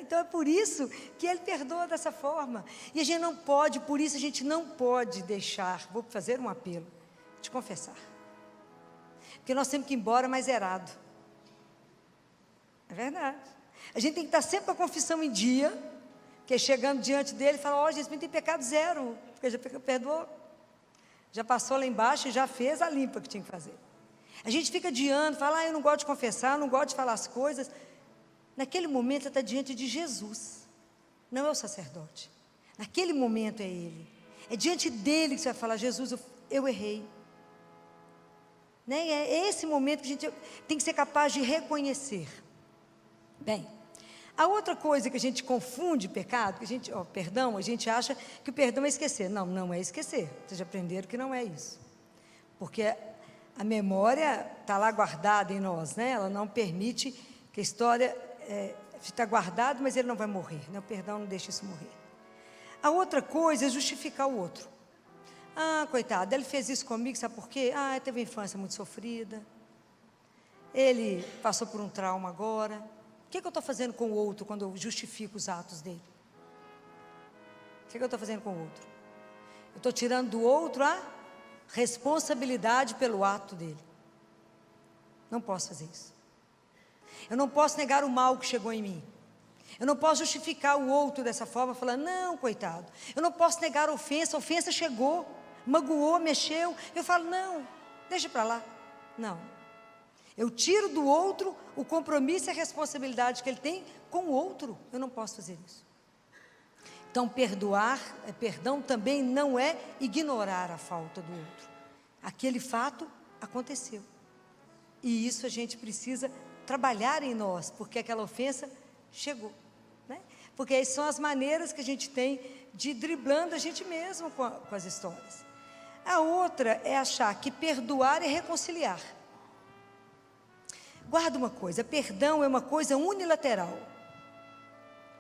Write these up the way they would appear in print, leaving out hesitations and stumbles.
Então é por isso que Ele perdoa dessa forma. E a gente não pode, por isso a gente não pode deixar, vou fazer um apelo, te confessar. Porque nós temos que ir embora mais zerado. É verdade. A gente tem que estar sempre com a confissão em dia, que é chegando diante dele e falar, ó, Jesus, tem pecado zero, porque já perdoou. Já passou lá embaixo e já fez a limpa que tinha que fazer. A gente fica adiando, fala, eu não gosto de confessar, eu não gosto de falar as coisas. Naquele momento você está diante de Jesus, não é o sacerdote. Naquele momento é Ele. É diante dele que você vai falar, Jesus, eu errei. Né? É esse momento que a gente tem que ser capaz de reconhecer. Bem, a outra coisa que a gente confunde pecado, que a gente, perdão, a gente acha que o perdão é esquecer. Não, não é esquecer. Vocês já aprenderam que não é isso. Porque a memória está lá guardada em nós, né? Ela não permite que a história está guardada, mas ele não vai morrer, né? O perdão não deixa isso morrer. A outra coisa é justificar o outro. Ah, coitado, ele fez isso comigo, sabe por quê? Ah, ele teve uma infância muito sofrida, ele passou por um trauma agora. O que eu estou fazendo com o outro quando eu justifico os atos dele? O que eu estou fazendo com o outro? Eu estou tirando do outro a responsabilidade pelo ato dele. Não posso fazer isso. Eu não posso negar o mal que chegou em mim. Eu não posso justificar o outro dessa forma, falando, não, coitado. Eu não posso negar a ofensa chegou, magoou, mexeu. Eu falo, não, deixa para lá. Não. Eu tiro do outro o compromisso e a responsabilidade que ele tem com o outro. Eu não posso fazer isso. Então, perdão também não é ignorar a falta do outro. Aquele fato aconteceu. E isso a gente precisa trabalhar em nós, porque aquela ofensa chegou. Né? Porque essas são as maneiras que a gente tem de ir driblando a gente mesmo com as histórias. A outra é achar que perdoar é reconciliar. Guarda uma coisa, perdão é uma coisa unilateral.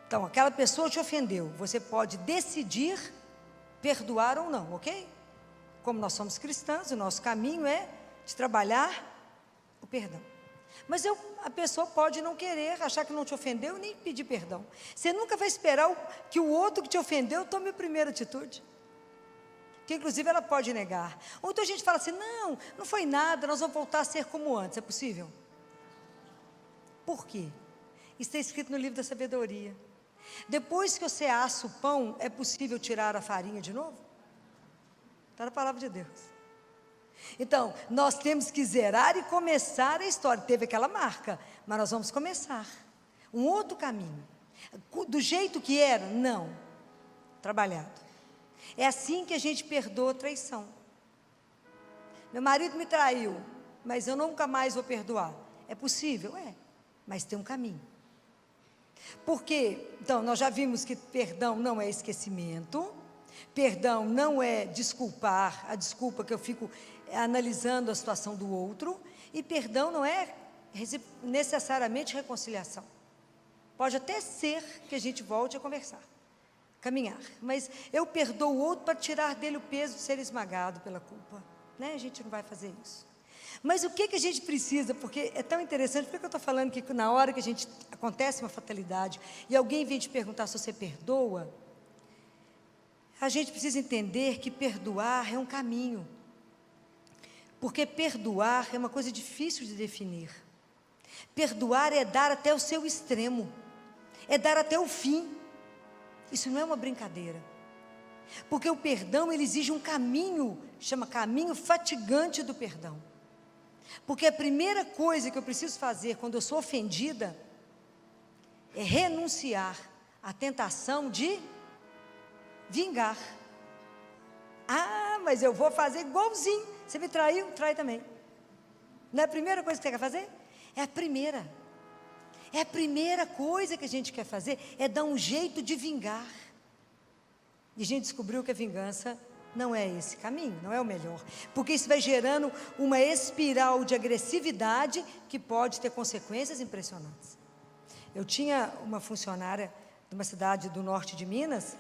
Então, aquela pessoa te ofendeu, você pode decidir perdoar ou não, ok? Como nós somos cristãos, o nosso caminho é de trabalhar o perdão. Mas a pessoa pode não querer, achar que não te ofendeu, nem pedir perdão. Você nunca vai esperar que o outro que te ofendeu tome a primeira atitude. Que inclusive ela pode negar. Ou então a gente fala assim, não foi nada, nós vamos voltar a ser como antes. É possível? Por quê? Isso está escrito no livro da sabedoria. Depois que você assa o pão, é possível tirar a farinha de novo? Está na palavra de Deus. Então, nós temos que zerar e começar a história. Teve aquela marca, mas nós vamos começar um outro caminho. Do jeito que era? Não. Trabalhado. É assim que a gente perdoa a traição. Meu marido me traiu, mas eu nunca mais vou perdoar. É possível? É, mas tem um caminho. Porque, então, nós já vimos que perdão não é esquecimento, perdão não é desculpar, a desculpa que eu fico analisando a situação do outro, e perdão não é necessariamente reconciliação. Pode até ser que a gente volte a conversar, caminhar, mas eu perdoo o outro para tirar dele o peso de ser esmagado pela culpa, né? A gente não vai fazer isso. Mas o que a gente precisa, porque é tão interessante, por que eu estou falando que na hora que acontece uma fatalidade, e alguém vem te perguntar se você perdoa, a gente precisa entender que perdoar é um caminho, porque perdoar é uma coisa difícil de definir. Perdoar é dar até o seu extremo, é dar até o fim. Isso não é uma brincadeira, porque o perdão ele exige um caminho, chama caminho fatigante do perdão. Porque a primeira coisa que eu preciso fazer quando eu sou ofendida é renunciar à tentação de vingar. Ah, mas eu vou fazer igualzinho. Você me traiu? Trai também. Não é a primeira coisa que você quer fazer? É a primeira. É a primeira coisa que a gente quer fazer, é dar um jeito de vingar. E a gente descobriu que a vingança não é esse caminho, não é o melhor. Porque isso vai gerando uma espiral de agressividade que pode ter consequências impressionantes. Eu tinha uma funcionária de uma cidade do norte de Minas,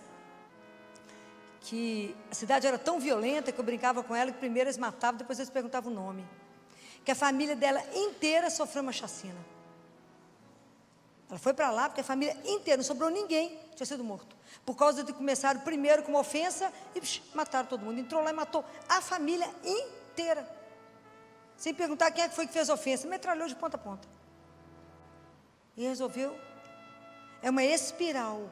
que a cidade era tão violenta que eu brincava com ela que primeiro eles matavam, depois eles perguntavam o nome. Que a família dela inteira sofreu uma chacina. Ela foi para lá porque a família inteira, não sobrou ninguém, tinha sido morto. Por causa de começaram primeiro com uma ofensa e mataram todo mundo. Entrou lá e matou a família inteira. Sem perguntar quem é que foi que fez a ofensa, metralhou de ponta a ponta. E resolveu. É uma espiral.